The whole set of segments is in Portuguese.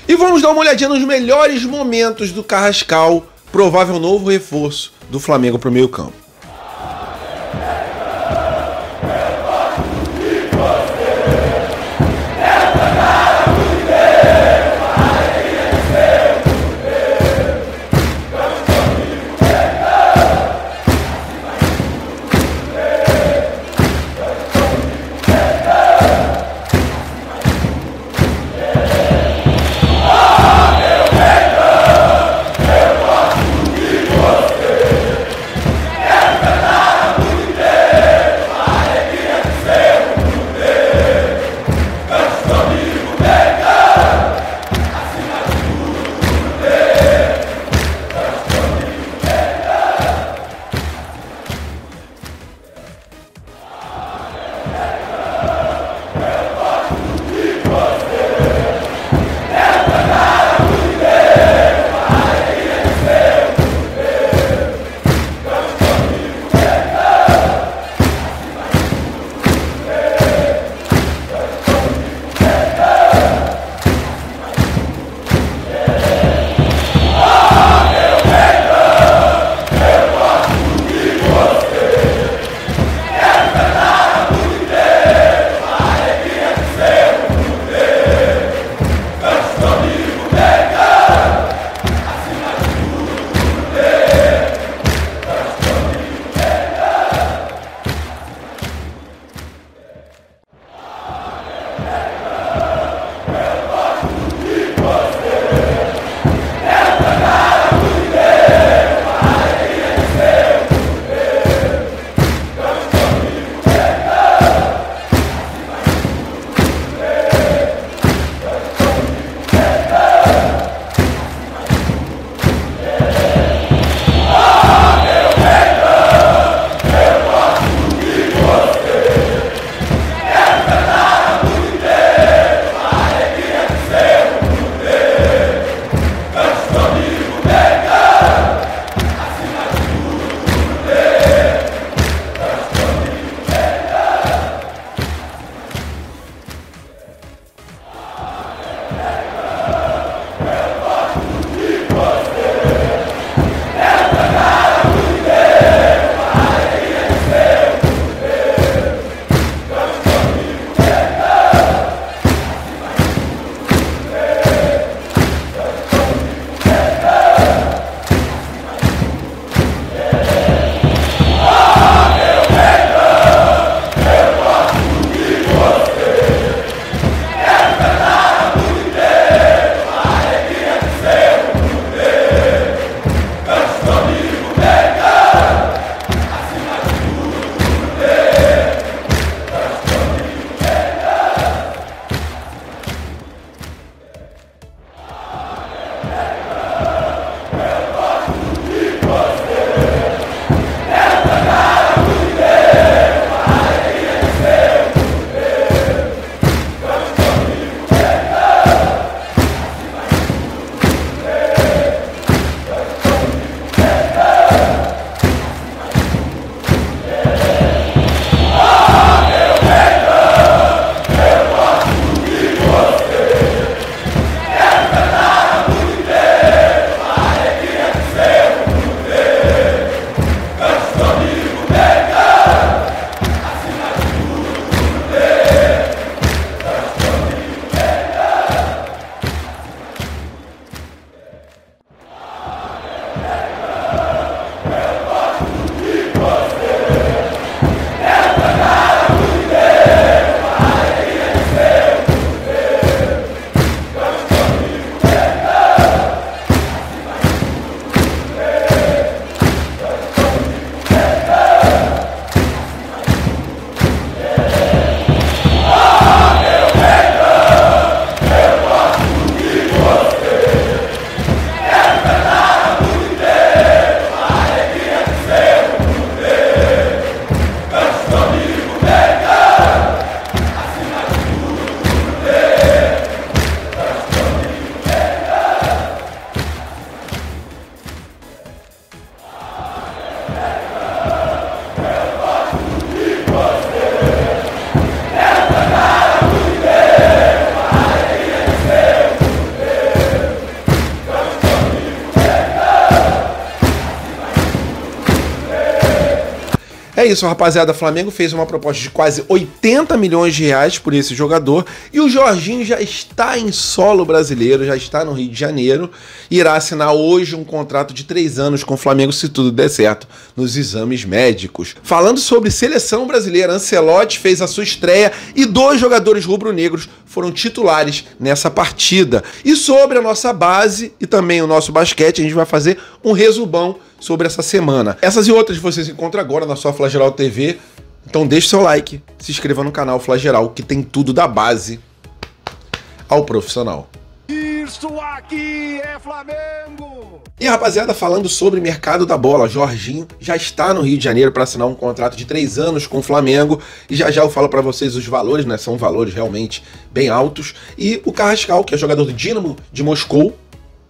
E vamos dar uma olhadinha nos melhores momentos do Carrascal, provável novo reforço do Flamengo para o meio-campo. É isso, rapaziada. O Flamengo fez uma proposta de quase 80 milhões de reais por esse jogador e o Jorginho já está em solo brasileiro, já está no Rio de Janeiro e irá assinar hoje um contrato de 3 anos com o Flamengo se tudo der certo nos exames médicos. Falando sobre seleção brasileira, Ancelotti fez a sua estreia e 2 jogadores rubro-negros foram titulares nessa partida. E sobre a nossa base e também o nosso basquete, a gente vai fazer um resumão sobre essa semana. Essas e outras vocês encontram agora na sua Flageral TV. Então deixe seu like, se inscreva no canal Flageral, que tem tudo da base ao profissional. Isso aqui é Flamengo! E rapaziada, falando sobre mercado da bola, Jorginho já está no Rio de Janeiro para assinar um contrato de 3 anos com o Flamengo. E já eu falo para vocês os valores, né? São valores realmente bem altos. E o Carrascal, que é jogador do Dinamo de Moscou,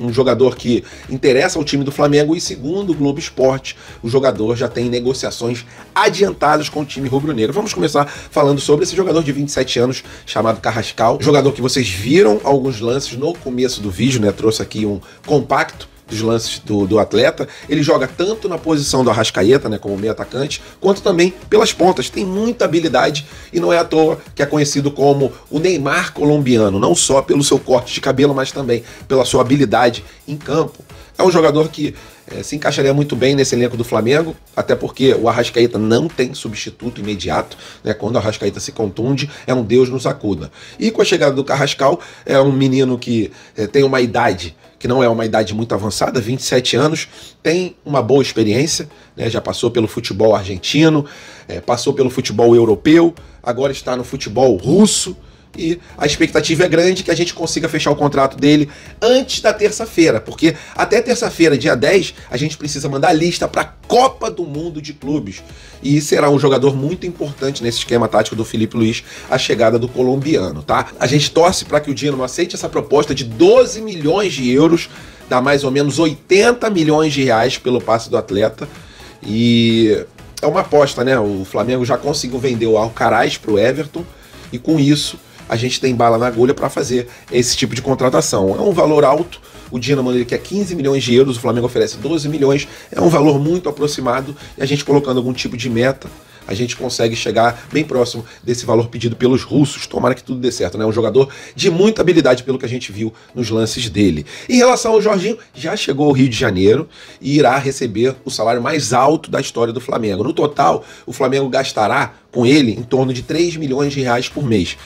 um jogador que interessa ao time do Flamengo, e segundo o Globo Esporte, o jogador já tem negociações adiantadas com o time rubro-negro. Vamos começar falando sobre esse jogador de 27 anos chamado Carrascal, jogador que vocês viram alguns lances no começo do vídeo, né? Trouxe aqui um compacto dos lances do atleta. Ele joga tanto na posição do Arrascaeta, né, como meio atacante, quanto também pelas pontas. Tem muita habilidade e não é à toa que é conhecido como o Neymar colombiano, não só pelo seu corte de cabelo, mas também pela sua habilidade em campo. É um jogador que se encaixaria muito bem nesse elenco do Flamengo, até porque o Arrascaeta não tem substituto imediato, né? Quando o Arrascaeta se contunde, é um Deus nos acuda. E com a chegada do Carrascal, é um menino que tem uma idade que não é uma idade muito avançada, 27 anos, tem uma boa experiência, né? Já passou pelo futebol argentino, passou pelo futebol europeu, agora está no futebol russo. E a expectativa é grande que a gente consiga fechar o contrato dele antes da terça-feira, porque até terça-feira, dia 10, a gente precisa mandar a lista para a Copa do Mundo de Clubes. E será um jogador muito importante nesse esquema tático do Felipe Luiz, a chegada do colombiano, tá? A gente torce para que o Dinamo aceite essa proposta de 12 milhões de euros, dá mais ou menos 80 milhões de reais pelo passe do atleta. E é uma aposta, né? O Flamengo já conseguiu vender o Alcaraz para o Everton e com isso a gente tem bala na agulha para fazer esse tipo de contratação. É um valor alto, o Dinamo ele quer 15 milhões de euros, o Flamengo oferece 12 milhões, é um valor muito aproximado e a gente colocando algum tipo de meta, a gente consegue chegar bem próximo desse valor pedido pelos russos. Tomara que tudo dê certo, né? Um jogador de muita habilidade pelo que a gente viu nos lances dele. Em relação ao Jorginho, já chegou ao Rio de Janeiro e irá receber o salário mais alto da história do Flamengo. No total, o Flamengo gastará com ele em torno de 3 milhões de reais por mês.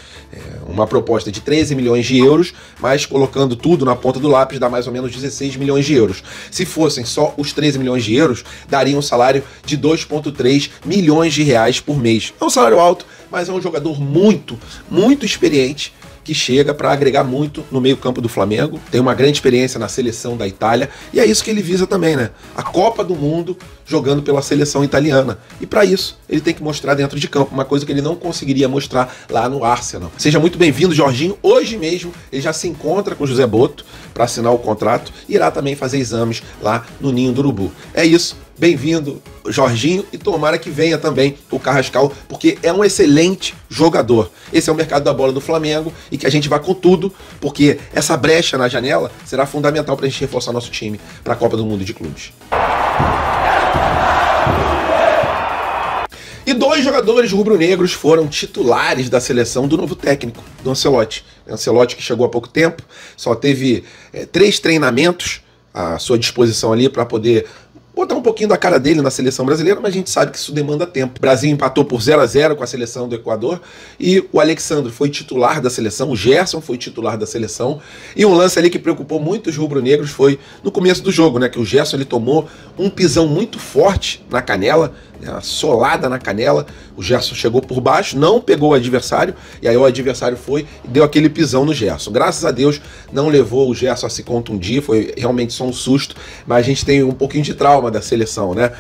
Uma proposta de 13 milhões de euros, mas colocando tudo na ponta do lápis dá mais ou menos 16 milhões de euros. Se fossem só os 13 milhões de euros, daria um salário de 2,3 milhões de reais por mês. É um salário alto, mas é um jogador muito experiente, que chega para agregar muito no meio-campo do Flamengo, tem uma grande experiência na seleção da Itália, e é isso que ele visa também, né? A Copa do Mundo jogando pela seleção italiana. E para isso, ele tem que mostrar dentro de campo, uma coisa que ele não conseguiria mostrar lá no Arsenal. Seja muito bem-vindo, Jorginho. Hoje mesmo, ele já se encontra com o José Boto para assinar o contrato e irá também fazer exames lá no Ninho do Urubu. É isso. Bem-vindo, Jorginho, e tomara que venha também o Carrascal, porque é um excelente jogador. Esse é o mercado da bola do Flamengo e que a gente vai com tudo, porque essa brecha na janela será fundamental para a gente reforçar nosso time para a Copa do Mundo de Clubes. E 2 jogadores rubro-negros foram titulares da seleção do novo técnico, do Ancelotti. Ancelotti, que chegou há pouco tempo, só teve 3 treinamentos à sua disposição ali para poder botar um pouquinho da cara dele na seleção brasileira, mas a gente sabe que isso demanda tempo. O Brasil empatou por 0-0 com a seleção do Equador e o Alexandre foi titular da seleção, o Gerson foi titular da seleção, e um lance ali que preocupou muitos rubro-negros foi no começo do jogo, né, que o Gerson ele tomou um pisão muito forte na canela, uma solada na canela, o Gerson chegou por baixo, não pegou o adversário, e aí o adversário foi e deu aquele pisão no Gerson. Graças a Deus não levou o Gerson a se contundir, foi realmente só um susto, mas a gente tem um pouquinho de trauma da seleção, né?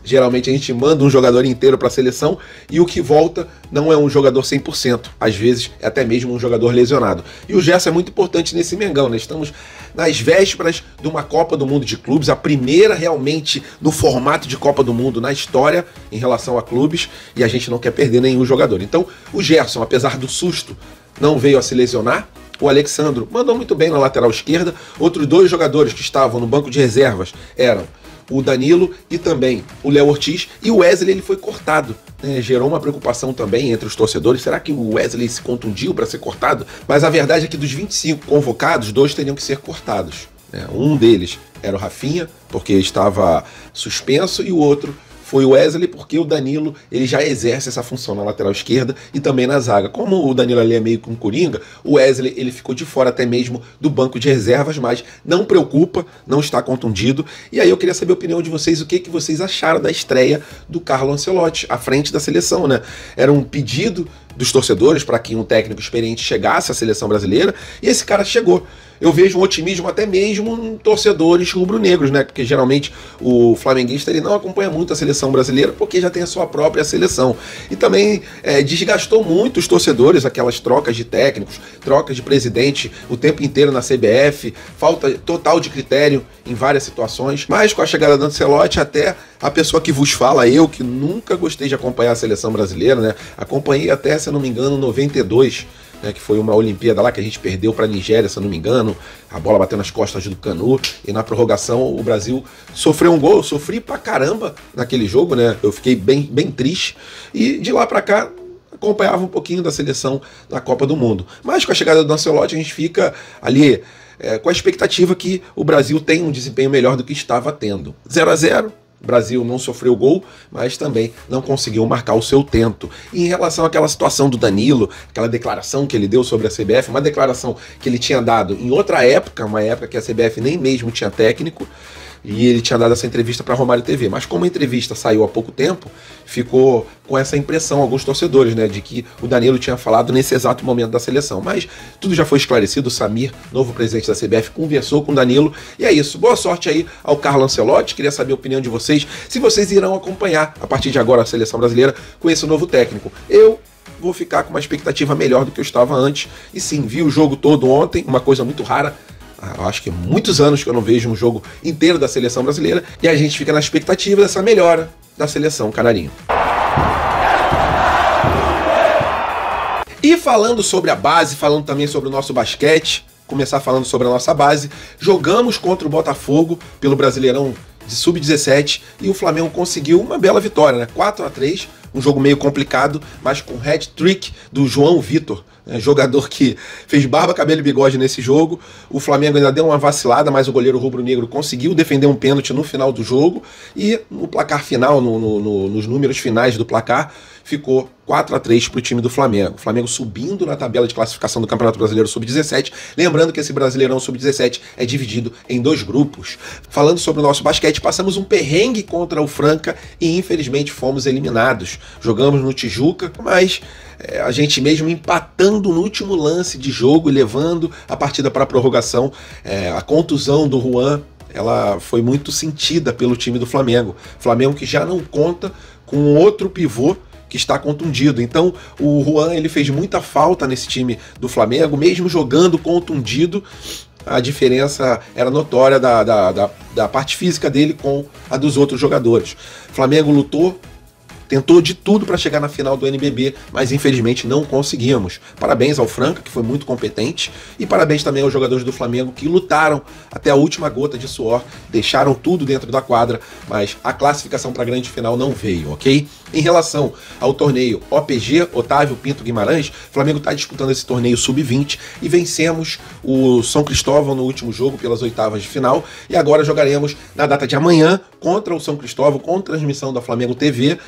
Geralmente a gente manda um jogador inteiro para a seleção e o que volta não é um jogador 100%. Às vezes é até mesmo um jogador lesionado. E o Gerson é muito importante nesse Mengão, né? Estamos nas vésperas de uma Copa do Mundo de Clubes, a primeira realmente no formato de Copa do Mundo na história em relação a clubes, e a gente não quer perder nenhum jogador. Então o Gerson, apesar do susto, não veio a se lesionar. O Alexandro mandou muito bem na lateral esquerda. Outros 2 jogadores que estavam no banco de reservas eram o Danilo e também o Léo Ortiz, e o Wesley ele foi cortado. Gerou uma preocupação também entre os torcedores. Será que o Wesley se contundiu para ser cortado? Mas a verdade é que dos 25 convocados, 2 teriam que ser cortados. Um deles era o Rafinha, porque estava suspenso, e o outro foi o Wesley, porque o Danilo ele já exerce essa função na lateral esquerda e também na zaga. Como o Danilo ali é meio que um coringa, o Wesley ele ficou de fora até mesmo do banco de reservas, mas não preocupa, não está contundido. E aí eu queria saber a opinião de vocês, o que vocês acharam da estreia do Carlo Ancelotti à frente da seleção, né? Era um pedido dos torcedores para que um técnico experiente chegasse à seleção brasileira, e esse cara chegou. Eu vejo um otimismo até mesmo em torcedores rubro-negros, né? Porque geralmente o flamenguista ele não acompanha muito a seleção brasileira porque já tem a sua própria seleção. E também desgastou muito os torcedores, aquelas trocas de técnicos, trocas de presidente o tempo inteiro na CBF, falta total de critério em várias situações. Mas com a chegada do Ancelotti, até a pessoa que vos fala, eu que nunca gostei de acompanhar a seleção brasileira, né? Acompanhei até, se eu não me engano, 92, que foi uma Olimpíada lá que a gente perdeu para a Nigéria, se eu não me engano, a bola bateu nas costas do Canu, e na prorrogação o Brasil sofreu um gol. Eu sofri pra caramba naquele jogo, né? Eu fiquei bem triste, e de lá para cá acompanhava um pouquinho da seleção na Copa do Mundo. Mas com a chegada do Ancelotti a gente fica ali com a expectativa que o Brasil tenha um desempenho melhor do que estava tendo. 0-0. O Brasil não sofreu gol, mas também não conseguiu marcar o seu tento. E em relação àquela situação do Danilo, aquela declaração que ele deu sobre a CBF, uma declaração que ele tinha dado em outra época, uma época que a CBF nem mesmo tinha técnico, e ele tinha dado essa entrevista para a Romário TV. Mas como a entrevista saiu há pouco tempo, ficou com essa impressão, alguns torcedores, né, de que o Danilo tinha falado nesse exato momento da seleção. Mas tudo já foi esclarecido. O Samir, novo presidente da CBF, conversou com o Danilo. E é isso. Boa sorte aí ao Carlo Ancelotti. Queria saber a opinião de vocês, se vocês irão acompanhar a partir de agora a seleção brasileira com esse novo técnico. Eu vou ficar com uma expectativa melhor do que eu estava antes. E sim, vi o jogo todo ontem, uma coisa muito rara. Eu acho que há muitos anos que eu não vejo um jogo inteiro da seleção brasileira, e a gente fica na expectativa dessa melhora da seleção canarinho. E falando sobre a base, falando também sobre o nosso basquete, começar falando sobre a nossa base, jogamos contra o Botafogo pelo Brasileirão de Sub-17 e o Flamengo conseguiu uma bela vitória, né? 4-3, um jogo meio complicado, mas com hat-trick do João Vitor, jogador que fez barba, cabelo e bigode nesse jogo. O Flamengo ainda deu uma vacilada, mas o goleiro rubro-negro conseguiu defender um pênalti no final do jogo, e no placar final, nos números finais do placar, ficou 4-3 para o time do Flamengo. O Flamengo subindo na tabela de classificação do Campeonato Brasileiro Sub-17. Lembrando que esse Brasileirão Sub-17 é dividido em 2 grupos. Falando sobre o nosso basquete, passamos um perrengue contra o Franca e infelizmente fomos eliminados. Jogamos no Tijuca, mas a gente mesmo empatando no último lance de jogo e levando a partida para a prorrogação. A contusão do Juan, ela foi muito sentida pelo time do Flamengo. Flamengo que já não conta com outro pivô que está contundido. Então o Juan ele fez muita falta nesse time do Flamengo, mesmo jogando contundido. A diferença era notória da parte física dele com a dos outros jogadores. O Flamengo lutou, tentou de tudo para chegar na final do NBB, mas infelizmente não conseguimos. Parabéns ao Franca, que foi muito competente, e parabéns também aos jogadores do Flamengo que lutaram até a última gota de suor, deixaram tudo dentro da quadra, mas a classificação para a grande final não veio, ok? Em relação ao torneio OPG, Otávio Pinto Guimarães, o Flamengo está disputando esse torneio Sub-20 e vencemos o São Cristóvão no último jogo pelas oitavas de final, e agora jogaremos na data de amanhã contra o São Cristóvão, com transmissão da Flamengo TV,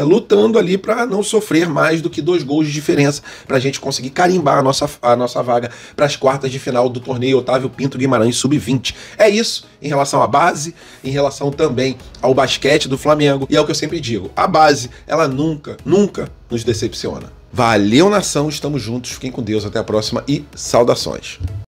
lutando ali para não sofrer mais do que 2 gols de diferença, para a gente conseguir carimbar a nossa vaga para as quartas de final do torneio Otávio Pinto Guimarães Sub-20. É isso em relação à base, em relação também ao basquete do Flamengo, e é o que eu sempre digo, a base, ela nunca nos decepciona. Valeu, nação, estamos juntos, fiquem com Deus, até a próxima e saudações.